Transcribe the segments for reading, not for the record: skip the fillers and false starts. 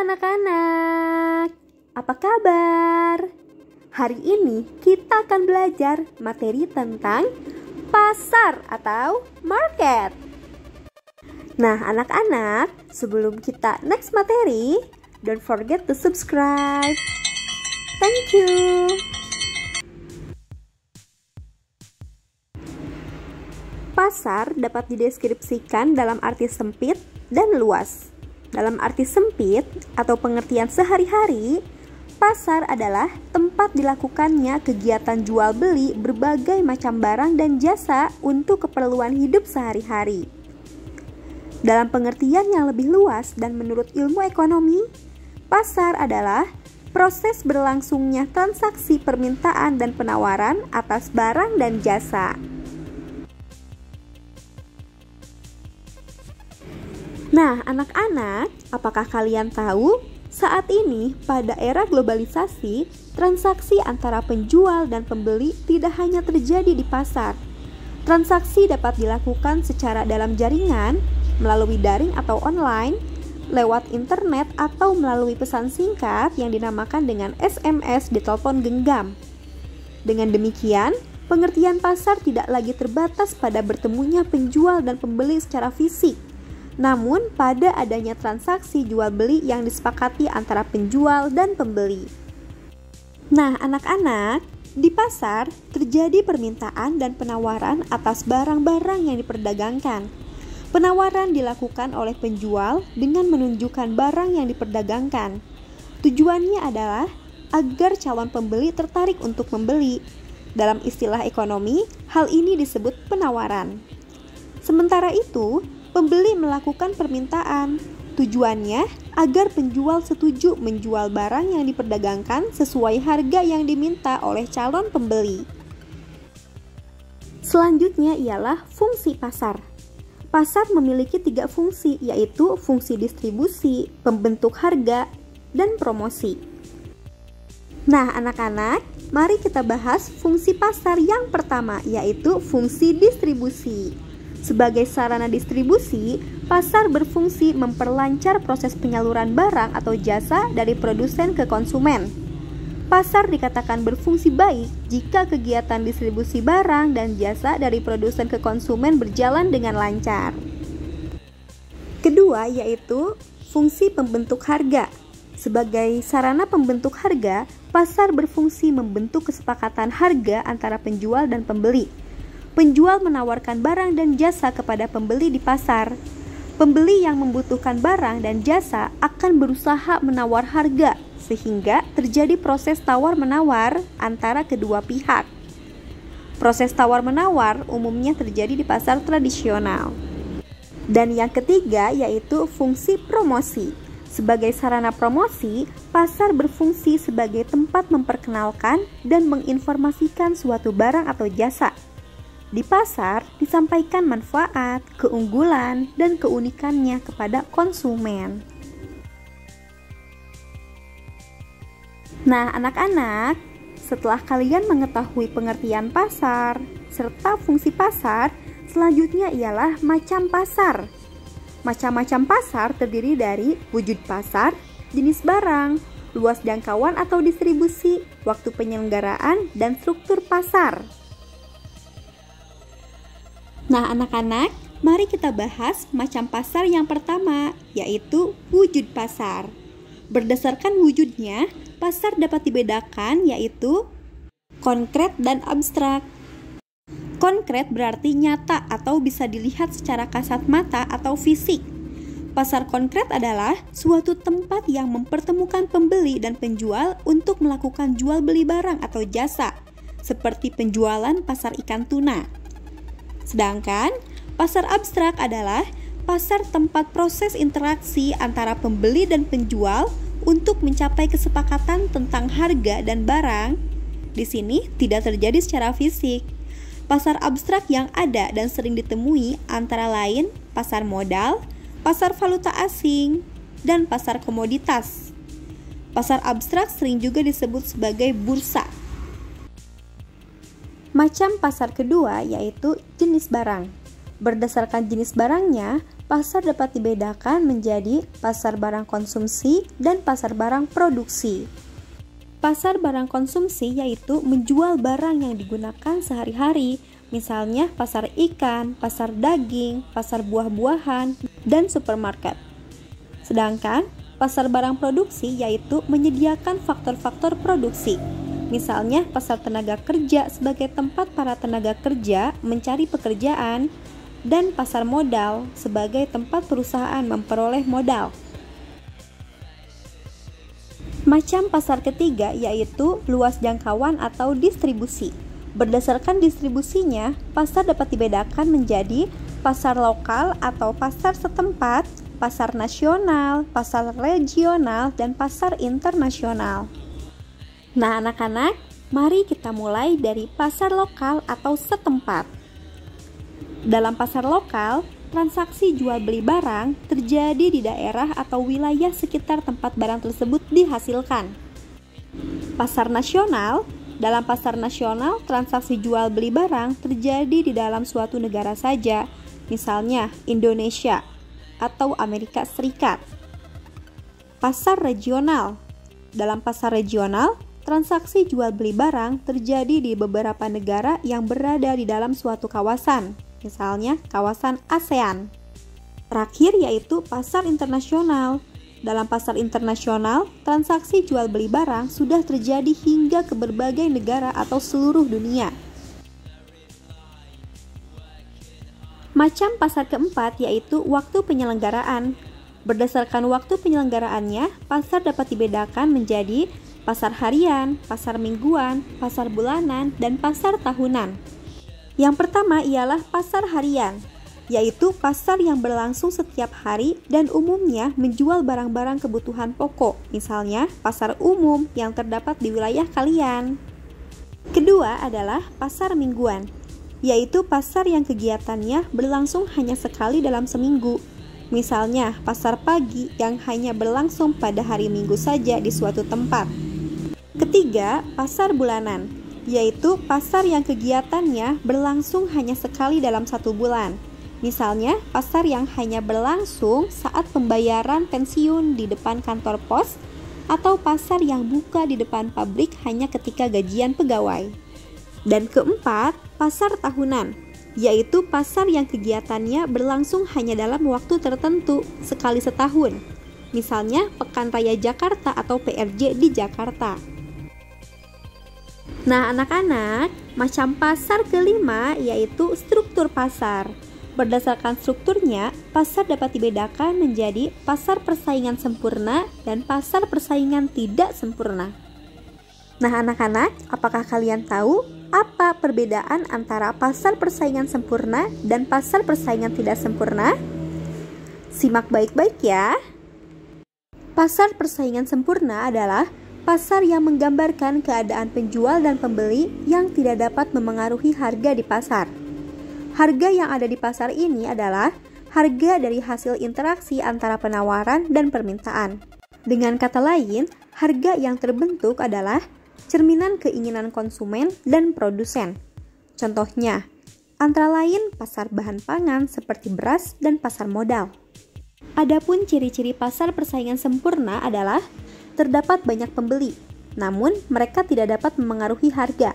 anak-anak, apa kabar? Hari ini kita akan belajar materi tentang pasar atau market. Nah anak-anak, sebelum kita next materi, don't forget to subscribe. Thank you. Pasar dapat dideskripsikan dalam arti sempit dan luas. Dalam arti sempit atau pengertian sehari-hari, pasar adalah tempat dilakukannya kegiatan jual beli berbagai macam barang dan jasa untuk keperluan hidup sehari-hari. Dalam pengertian yang lebih luas dan menurut ilmu ekonomi, pasar adalah proses berlangsungnya transaksi permintaan dan penawaran atas barang dan jasa. Nah, anak-anak, apakah kalian tahu saat ini pada era globalisasi, transaksi antara penjual dan pembeli tidak hanya terjadi di pasar. Transaksi dapat dilakukan secara dalam jaringan, melalui daring atau online, lewat internet atau melalui pesan singkat yang dinamakan dengan SMS di telepon genggam. Dengan demikian, pengertian pasar tidak lagi terbatas pada bertemunya penjual dan pembeli secara fisik, namun pada adanya transaksi jual beli yang disepakati antara penjual dan pembeli. Nah anak-anak, di pasar terjadi permintaan dan penawaran atas barang-barang yang diperdagangkan. Penawaran dilakukan oleh penjual dengan menunjukkan barang yang diperdagangkan. Tujuannya adalah agar calon pembeli tertarik untuk membeli. Dalam istilah ekonomi, hal ini disebut penawaran. Sementara itu, pembeli melakukan permintaan. Tujuannya agar penjual setuju menjual barang yang diperdagangkan sesuai harga yang diminta oleh calon pembeli. Selanjutnya ialah fungsi pasar. Pasar memiliki 3 fungsi, yaitu fungsi distribusi, pembentuk harga, dan promosi. Nah anak-anak, mari kita bahas fungsi pasar yang pertama, yaitu fungsi distribusi. Sebagai sarana distribusi, pasar berfungsi memperlancar proses penyaluran barang atau jasa dari produsen ke konsumen. Pasar dikatakan berfungsi baik jika kegiatan distribusi barang dan jasa dari produsen ke konsumen berjalan dengan lancar. Kedua, yaitu fungsi pembentuk harga. Sebagai sarana pembentuk harga, pasar berfungsi membentuk kesepakatan harga antara penjual dan pembeli. Penjual menawarkan barang dan jasa kepada pembeli di pasar. Pembeli yang membutuhkan barang dan jasa akan berusaha menawar harga, sehingga terjadi proses tawar-menawar antara kedua pihak. Proses tawar-menawar umumnya terjadi di pasar tradisional. Dan yang ketiga yaitu fungsi promosi. Sebagai sarana promosi, pasar berfungsi sebagai tempat memperkenalkan dan menginformasikan suatu barang atau jasa. Di pasar disampaikan manfaat, keunggulan, dan keunikannya kepada konsumen. Nah anak-anak, setelah kalian mengetahui pengertian pasar serta fungsi pasar, selanjutnya ialah macam pasar. Macam-macam pasar terdiri dari wujud pasar, jenis barang, luas jangkauan atau distribusi, waktu penyelenggaraan, dan struktur pasar. Nah anak-anak, mari kita bahas macam pasar yang pertama, yaitu wujud pasar. Berdasarkan wujudnya, pasar dapat dibedakan yaitu konkret dan abstrak. Konkret berarti nyata atau bisa dilihat secara kasat mata atau fisik. Pasar konkret adalah suatu tempat yang mempertemukan pembeli dan penjual untuk melakukan jual beli barang atau jasa, seperti penjualan pasar ikan tuna. Sedangkan pasar abstrak adalah pasar tempat proses interaksi antara pembeli dan penjual untuk mencapai kesepakatan tentang harga dan barang. Di sini tidak terjadi secara fisik. Pasar abstrak yang ada dan sering ditemui antara lain pasar modal, pasar valuta asing, dan pasar komoditas. Pasar abstrak sering juga disebut sebagai bursa. Macam pasar kedua yaitu jenis barang. Berdasarkan jenis barangnya, pasar dapat dibedakan menjadi pasar barang konsumsi dan pasar barang produksi. Pasar barang konsumsi yaitu menjual barang yang digunakan sehari-hari, misalnya pasar ikan, pasar daging, pasar buah-buahan, dan supermarket. Sedangkan pasar barang produksi yaitu menyediakan faktor-faktor produksi, misalnya pasar tenaga kerja sebagai tempat para tenaga kerja mencari pekerjaan, dan pasar modal sebagai tempat perusahaan memperoleh modal. Macam pasar ketiga yaitu luas jangkauan atau distribusi. Berdasarkan distribusinya, pasar dapat dibedakan menjadi pasar lokal atau pasar setempat, pasar nasional, pasar regional, dan pasar internasional. Nah, anak-anak, mari kita mulai dari pasar lokal atau setempat. Dalam pasar lokal, transaksi jual beli barang terjadi di daerah atau wilayah sekitar tempat barang tersebut dihasilkan. Pasar nasional, dalam pasar nasional transaksi jual beli barang terjadi di dalam suatu negara saja, misalnya Indonesia atau Amerika Serikat. Pasar regional, dalam pasar regional transaksi jual beli barang terjadi di beberapa negara yang berada di dalam suatu kawasan, misalnya kawasan ASEAN. Terakhir yaitu pasar internasional. Dalam pasar internasional, transaksi jual beli barang sudah terjadi hingga ke berbagai negara atau seluruh dunia. Macam pasar keempat yaitu waktu penyelenggaraan. Berdasarkan waktu penyelenggaraannya, pasar dapat dibedakan menjadi pasar harian, pasar mingguan, pasar bulanan, dan pasar tahunan. Yang pertama ialah pasar harian, yaitu pasar yang berlangsung setiap hari dan umumnya menjual barang-barang kebutuhan pokok, misalnya pasar umum yang terdapat di wilayah kalian. Kedua adalah pasar mingguan, yaitu pasar yang kegiatannya berlangsung hanya sekali dalam seminggu, misalnya pasar pagi yang hanya berlangsung pada hari Minggu saja di suatu tempat. Ketiga, pasar bulanan, yaitu pasar yang kegiatannya berlangsung hanya sekali dalam satu bulan. Misalnya, pasar yang hanya berlangsung saat pembayaran pensiun di depan kantor pos, atau pasar yang buka di depan pabrik hanya ketika gajian pegawai. Dan keempat, pasar tahunan, yaitu pasar yang kegiatannya berlangsung hanya dalam waktu tertentu, sekali setahun. Misalnya, Pekan Raya Jakarta atau PRJ di Jakarta. Nah, anak-anak, macam pasar kelima yaitu struktur pasar. Berdasarkan strukturnya, pasar dapat dibedakan menjadi pasar persaingan sempurna dan pasar persaingan tidak sempurna. Nah, anak-anak, apakah kalian tahu apa perbedaan antara pasar persaingan sempurna dan pasar persaingan tidak sempurna? Simak baik-baik ya. Pasar persaingan sempurna adalah pasar yang menggambarkan keadaan penjual dan pembeli yang tidak dapat memengaruhi harga di pasar. Harga yang ada di pasar ini adalah harga dari hasil interaksi antara penawaran dan permintaan. Dengan kata lain, harga yang terbentuk adalah cerminan keinginan konsumen dan produsen. Contohnya, antara lain pasar bahan pangan seperti beras dan pasar modal. Adapun ciri-ciri pasar persaingan sempurna adalah terdapat banyak pembeli, namun mereka tidak dapat memengaruhi harga.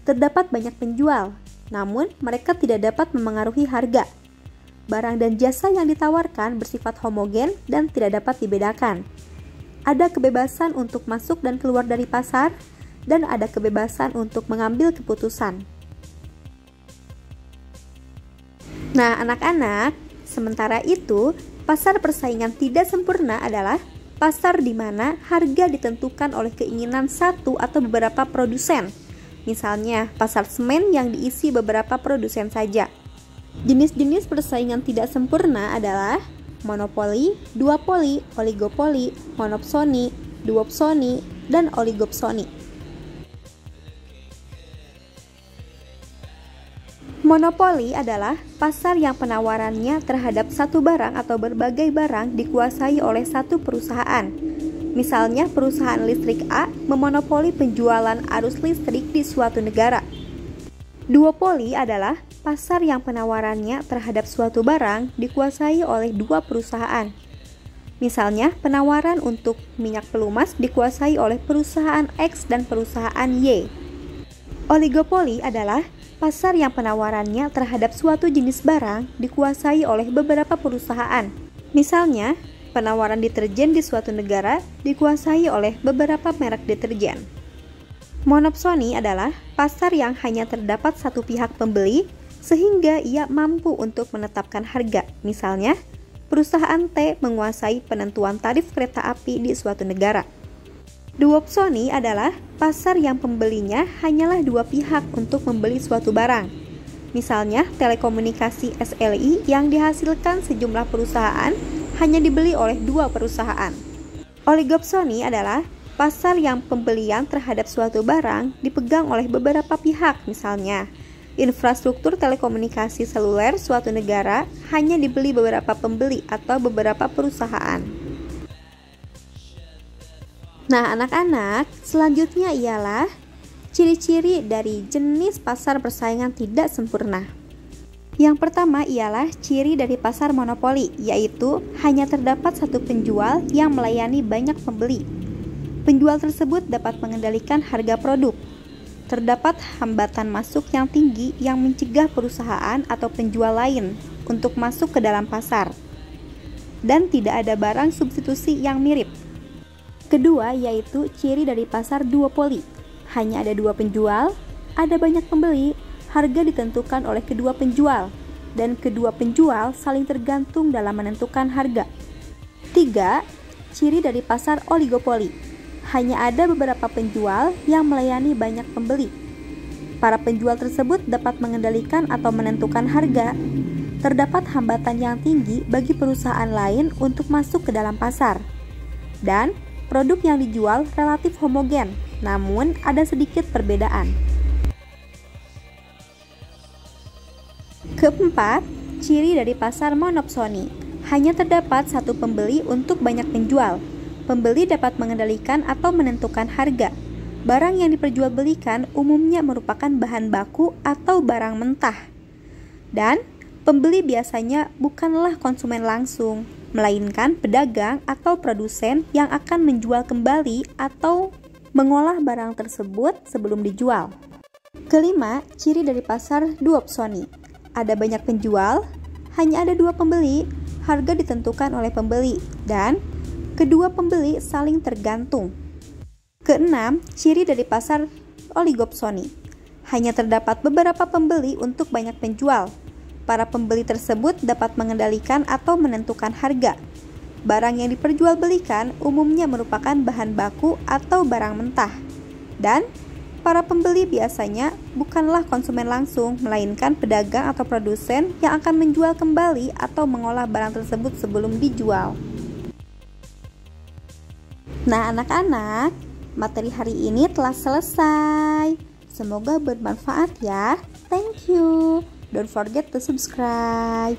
Terdapat banyak penjual, namun mereka tidak dapat memengaruhi harga. Barang dan jasa yang ditawarkan bersifat homogen dan tidak dapat dibedakan. Ada kebebasan untuk masuk dan keluar dari pasar, dan ada kebebasan untuk mengambil keputusan. Nah, anak-anak, sementara itu, pasar persaingan tidak sempurna adalah pasar di mana harga ditentukan oleh keinginan satu atau beberapa produsen. Misalnya, pasar semen yang diisi beberapa produsen saja. Jenis-jenis persaingan tidak sempurna adalah monopoli, duopoli, oligopoli, monopsoni, duopsoni, dan oligopsoni. Monopoli adalah pasar yang penawarannya terhadap satu barang atau berbagai barang dikuasai oleh satu perusahaan. Misalnya, perusahaan listrik A memonopoli penjualan arus listrik di suatu negara. Duopoli adalah pasar yang penawarannya terhadap suatu barang dikuasai oleh dua perusahaan. Misalnya, penawaran untuk minyak pelumas dikuasai oleh perusahaan X dan perusahaan Y. Oligopoli adalah pasar yang penawarannya terhadap suatu jenis barang dikuasai oleh beberapa perusahaan. Misalnya, penawaran deterjen di suatu negara dikuasai oleh beberapa merek deterjen. Monopsoni adalah pasar yang hanya terdapat satu pihak pembeli sehingga ia mampu untuk menetapkan harga. Misalnya, perusahaan T menguasai penentuan tarif kereta api di suatu negara. Duopsoni adalah pasar yang pembelinya hanyalah dua pihak untuk membeli suatu barang. Misalnya, telekomunikasi SLI yang dihasilkan sejumlah perusahaan hanya dibeli oleh dua perusahaan. Oligopsoni adalah pasar yang pembelian terhadap suatu barang dipegang oleh beberapa pihak. Misalnya, infrastruktur telekomunikasi seluler suatu negara hanya dibeli beberapa pembeli atau beberapa perusahaan. Nah, anak-anak, selanjutnya ialah ciri-ciri dari jenis pasar persaingan tidak sempurna. Yang pertama ialah ciri dari pasar monopoli, yaitu hanya terdapat satu penjual yang melayani banyak pembeli. Penjual tersebut dapat mengendalikan harga produk. Terdapat hambatan masuk yang tinggi yang mencegah perusahaan atau penjual lain untuk masuk ke dalam pasar. Dan tidak ada barang substitusi yang mirip. Kedua yaitu ciri dari pasar duopoli. Hanya ada dua penjual, ada banyak pembeli, harga ditentukan oleh kedua penjual, dan kedua penjual saling tergantung dalam menentukan harga. Tiga, ciri dari pasar oligopoli. Hanya ada beberapa penjual yang melayani banyak pembeli. Para penjual tersebut dapat mengendalikan atau menentukan harga. Terdapat hambatan yang tinggi bagi perusahaan lain untuk masuk ke dalam pasar. Dan produk yang dijual relatif homogen, namun ada sedikit perbedaan. Keempat, ciri dari pasar monopsoni. Hanya terdapat satu pembeli untuk banyak penjual. Pembeli dapat mengendalikan atau menentukan harga. Barang yang diperjualbelikan umumnya merupakan bahan baku atau barang mentah. Dan pembeli biasanya bukanlah konsumen langsung, melainkan pedagang atau produsen yang akan menjual kembali atau mengolah barang tersebut sebelum dijual. Kelima, ciri dari pasar duopsoni. Ada banyak penjual, hanya ada dua pembeli, harga ditentukan oleh pembeli, dan kedua pembeli saling tergantung. Keenam, ciri dari pasar oligopsoni. Hanya terdapat beberapa pembeli untuk banyak penjual. Para pembeli tersebut dapat mengendalikan atau menentukan harga. Barang yang diperjualbelikan umumnya merupakan bahan baku atau barang mentah. Dan para pembeli biasanya bukanlah konsumen langsung, melainkan pedagang atau produsen yang akan menjual kembali atau mengolah barang tersebut sebelum dijual. Nah, anak-anak, materi hari ini telah selesai. Semoga bermanfaat ya. Thank you. Don't forget to subscribe.